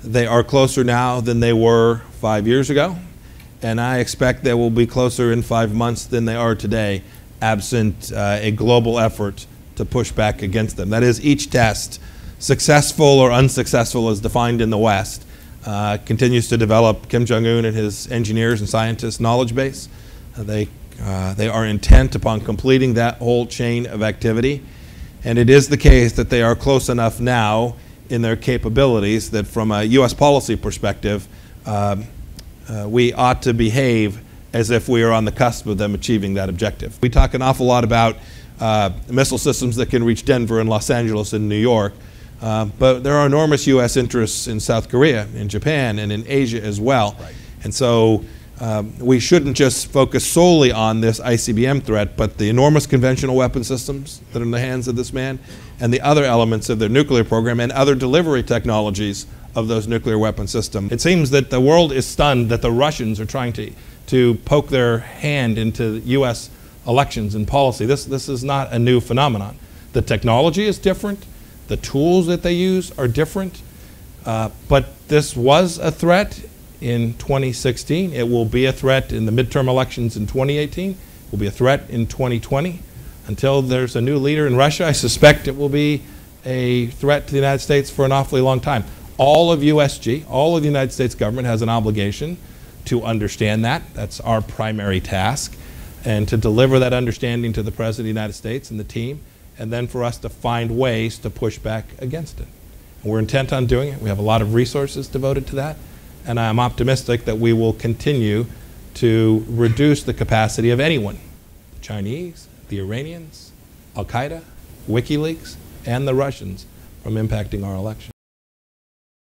They are closer now than they were 5 years ago, and I expect they will be closer in 5 months than they are today, absent a global effort to push back against them. That is, each test, successful or unsuccessful as defined in the West, continues to develop Kim Jong-un and his engineers and scientists' knowledge base. They are intent upon completing that whole chain of activity, and it is the case that they are close enough now in their capabilities that from a U.S. policy perspective, we ought to behave as if we are on the cusp of them achieving that objective. We talk an awful lot about missile systems that can reach Denver and Los Angeles and New York, but there are enormous U.S. interests in South Korea, in Japan, and in Asia as well. Right. And so we shouldn't just focus solely on this ICBM threat, but the enormous conventional weapon systems that are in the hands of this man, and the other elements of their nuclear program and other delivery technologies of those nuclear weapon systems. It seems that the world is stunned that the Russians are trying to poke their hand into U.S. elections and policy. This is not a new phenomenon. The technology is different. The tools that they use are different. But this was a threat in 2016. It will be a threat in the midterm elections in 2018. It will be a threat in 2020. Until there's a new leader in Russia, I suspect it will be a threat to the United States for an awfully long time. All of USG, all of the United States government has an obligation to understand that. That's our primary task, and to deliver that understanding to the President of the United States and the team, and then for us to find ways to push back against it. And we're intent on doing it. We have a lot of resources devoted to that, and I'm optimistic that we will continue to reduce the capacity of anyone, the Chinese, the Iranians, Al-Qaeda, WikiLeaks, and the Russians, from impacting our election.